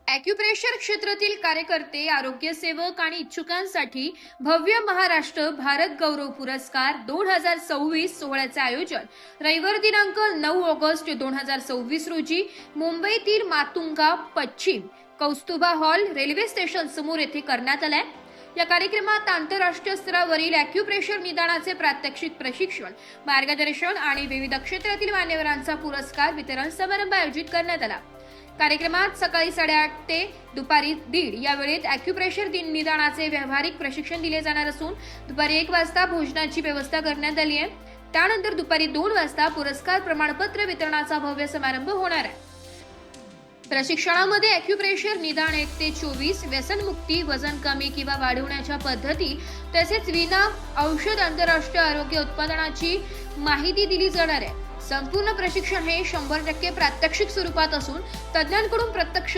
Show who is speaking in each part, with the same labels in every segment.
Speaker 1: Acupressure क्षेत्रातील कार्यकर्ते, आरोग्य सेवक आणि इच्छुकांसाठी भव्य महाराष्ट्र भारत गौरव पुरस्कार 2026 सोहळ्याचे आयोजन रविवार दिनांक 9 ऑगस्ट 2026 रोजी मुंबईतील मातुंगा पश्चिम कौस्तुभा हॉल रेल्वे स्टेशन समोर येथे करण्यात आलाय। या कार्यक्रमात आंतरराष्ट्रीय स्तरावरील ॲक्युप्रेशर निदानाचे प्रात्यक्षिक प्रशिक्षण, मार्गदर्शन आणि विविध क्षेत्रातील मान्यवरांचा पुरस्कार वितरण समारंभ आयोजित करण्यात आला। कार्यक्रमात सकाळी 8:30 ते दुपारी 1:30 या वेळेत ॲक्युप्रेशर निदानाचे व्यावहारिक प्रशिक्षण दिले जाणार असून दुपारी 1 वाजता भोजनाची व्यवस्था करण्यात आली आहे। त्यानंतर दुपारी 2 वाजता पुरस्कार प्रमाणपत्र वितरणाचा भव्य समारंभ होणार आहे। प्रशिक्षणामध्ये ॲक्युप्रेशर निदान 1 ते 24, व्यसनमुक्ती, वजन कमी किंवा वाढवण्याच्या पद्धती तसेच विना औषध आंतरराष्ट्रीय आरोग्य उत्पादनाची माहिती दिली जाणार आहे। संपूर्ण प्रशिक्षण हे 100% प्रात्यक्षिक स्वरूपात असून तज्ञांकडून प्रत्यक्ष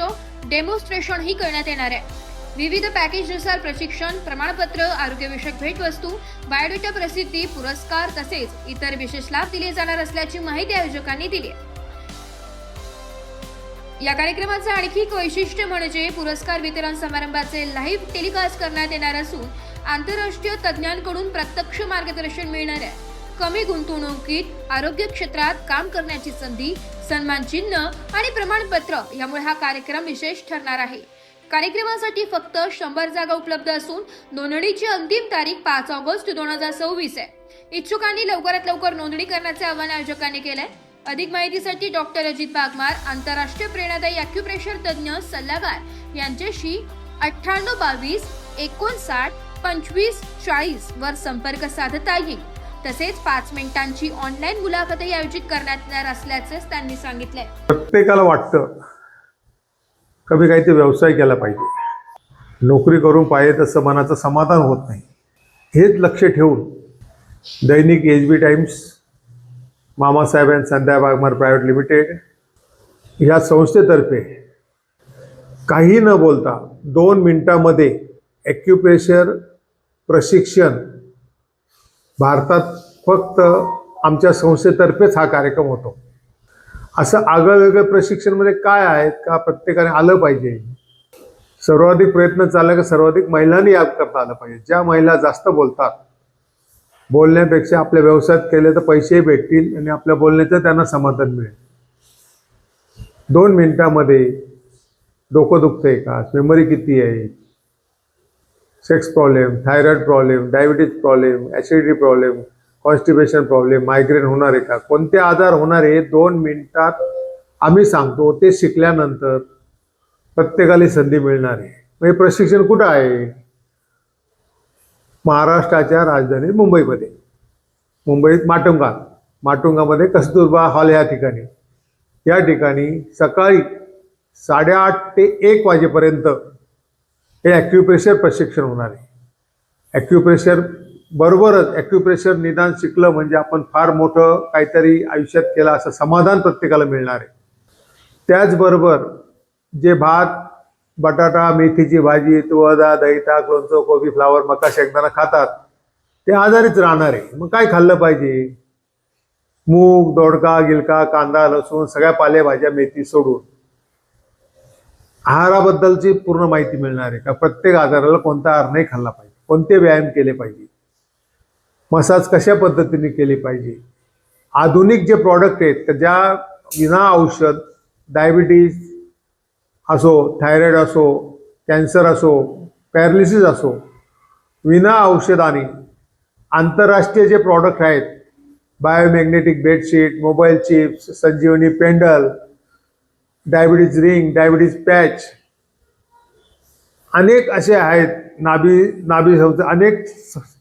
Speaker 1: डेमॉन्स्ट्रेशन ही करण्यात येणार आहे। विविध पॅकेजनुसार प्रशिक्षण, प्रमाणपत्र, आरोग्यविषयक भेटवस्तू, बायोडेटा प्रसिद्धी, पुरस्कार तसेच इतर विशेष लाभ दिले जाणार असल्याची माहिती आयोजकांनी दिली। या कार्यक्रमाचे आणखी एक वैशिष्ट्य म्हणजे पुरस्कार वितरण समारंभाचे लाईव्ह टेलिकास्ट करण्यात येणार असून आंतरराष्ट्रीय तज्ञांकडून प्रत्यक्ष मार्गदर्शन मिळणार आहे। कमी गुंतवणुकीत आरोग्य क्षेत्रात काम करण्याची संधी, सन्मान चिन्ह आणि प्रमाणपत्र यामुळे हा कार्यक्रम विशेष ठरणार आहे। कार्यक्रमासाठी फक्त 100 जागा उपलब्ध असून नोंदणीची अंतिम तारीख 5 ऑगस्ट 2026 आहे। इच्छुकांनी लवकरात लवकर नोंदणी करण्याचे आवाहन आयोजकांनी केले आहे। अधिक माहितीसाठी डॉक्टर अजित बागमार, आंतरराष्ट्रीय प्रेरणादायी ॲक्युप्रेशर तज्ञ सल्लागार यांच्याशी 98 22 59 25 40 वर संपर्क साधता येईल। तसेच 5 मिनिटांची ऑनलाईन मुलाखतही आयोजित करण्यात येणार असल्याचे त्यांनी सांगितले।
Speaker 2: प्रत्येकाला वाटतं कधी काहीतरी व्यवसाय केला पाहिजे, नोकरी करून पाहिजे तसं मनाचं समाधान होत नाही। हेच लक्ष ठेवून दैनिक HB times, Mamasaheb and Sandhya Bagmar private limited या संस्थेतर्फे काही न बोलता 2 मिनिटांमध्ये ॲक्युप्रेशर प्रशिक्षण भारतात फक्त आमच्या संस्थेतर्फेच हा कार्यक्रम होतो। असं आगळं प्रशिक्षणमध्ये काय आहेत का प्रत्येकाने आलं पाहिजे। सर्वाधिक प्रयत्न चालला की सर्वाधिक महिलांनी याद करता आलं पाहिजे। ज्या महिला जास्त बोलतात, बोलण्यापेक्षा आपल्या व्यवसायात केले तर पैसेही भेटतील आणि आपल्या बोलण्याचं त्यांना समाधान मिळेल। 2 मिनिटांमध्ये डोकं दुखतंय का, मेमरी किती आहे, sex problem, thyroid problem, diabetes problem, acidity problem, constipation problem, migraine होणार आहे का, कोणते आजार होणार आहे 2 मिनिटात आम्ही सांगतो। ते शिकल्यानंतर प्रत्येकाला संधी मिळणार आहे। हे प्रशिक्षण कुठं आहे? महाराष्ट्राच्या राजधानी मुंबईमध्ये, मुंबईत माटुंगामध्ये कस्तुरबा हॉल या ठिकाणी सकाळी 8:30 ते 1 वाजेपर्यंत हे ॲक्युप्रेशर प्रशिक्षण होणार आहे। ॲक्युप्रेशर बरोबरच ॲक्युप्रेशर निदान शिकलं म्हणजे आपण फार मोठं काहीतरी आयुष्यात केलं असं समाधान प्रत्येकाला मिळणार आहे। त्याचबरोबर जे भात, बटाटा, मेथीची भाजी, तुळदा, दही, ताक, लोणचं, कोबी, फ्लावर, मका, शेंगदाणा खातात ते आजारीच राहणार आहे। मग काय खाल्लं पाहिजे? मूग, दोडका, गिलका, कांदा, लसूण, सगळ्या पालेभाज्या, मेथी सोडून आहाराबद्दलची पूर्ण माहिती मिळणार आहे का प्रत्येक आजाराला कोणता आहार नाही खाल्ला पाहिजे, कोणते व्यायाम केले पाहिजे, मसाज कशा पद्धतीने केली पाहिजे, आधुनिक जे प्रॉडक्ट आहेत का ज्या विना औषध, डायबिटीज असो, थायरॉइड असो, कॅन्सर असो, पॅरालिसिस असो, विना औषधाने आंतरराष्ट्रीय जे प्रॉडक्ट आहेत, biomagnetic bedsheet, mobile chips, Sanjeevani pendant, diabetes ring, diabetes patch, अनेक असे आहेत, नाभी संस्था, अनेक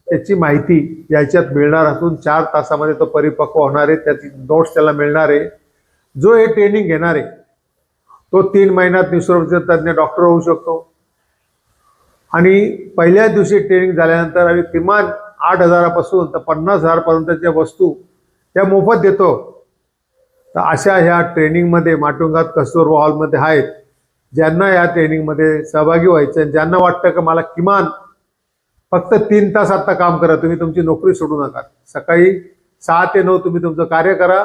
Speaker 2: त्याची माहिती याच्यात मिळणार असून 4 तासामध्ये तो परिपक्व होणार आहे। त्याची नोट्स त्याला मिळणार आहे। जो हे ट्रेनिंग घेणार आहे तो 3 महिन्यात निसर्गोपचार तज्ञ डॉक्टर होऊ शकतो आणि पहिल्या दिवशी ट्रेनिंग झाल्यानंतर आम्ही किमान 8,000 पासून तर 50,000 पर्यंतच्या वस्तू त्या मोफत देतो। तर अशा ह्या ट्रेनिंगमध्ये माटुंगात कस्तुरबा हॉलमध्ये आहेत, ज्यांना या ट्रेनिंगमध्ये सहभागी व्हायचं, ज्यांना वाटतं की मला किमान फक्त 3 तास आता काम करा, तुम्ही तुमची नोकरी सोडू नका। सकाळी 6 ते 9 तुम्ही तुमचं कार्य करा,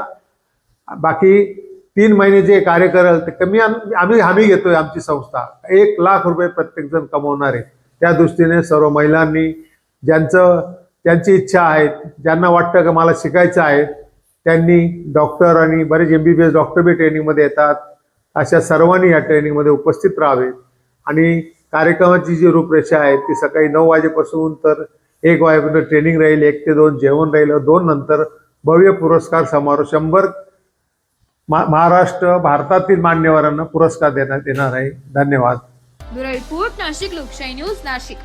Speaker 2: बाकी 3 महिने जे कार्य कराल ते कमी आम्ही हमी घेतोय. आमची संस्था 1 लाख रुपये प्रत्येक जण कमवणार आहे. त्या दृष्टीने सर्व महिलांनी त्यांची इच्छा आहे, ज्यांना वाटतं की मला शिकायचं आहे, त्यांनी डॉक्टर आणि बरेच MBBS डॉक्टर बी ट्रेनिंगमध्ये येतात, अशा सर्वांनी या ट्रेनिंगमध्ये उपस्थित राहावे. आणि कार्यक्रमाची जी रूपरेषा आहे ती सकाळी 9 वाजेपासून तर 1 वाजेपर्यंत ट्रेनिंग राहील, 1 ते 2 जेवण राहील, 2 नंतर भव्य पुरस्कार समारोह 100 महाराष्ट्र भारतातील मान्यवरांना पुरस्कार देण्यात येणार आहे. धन्यवाद.
Speaker 1: ब्युरो रिपोर्ट, नाशिक लोकशाही न्यूज, नाशिक.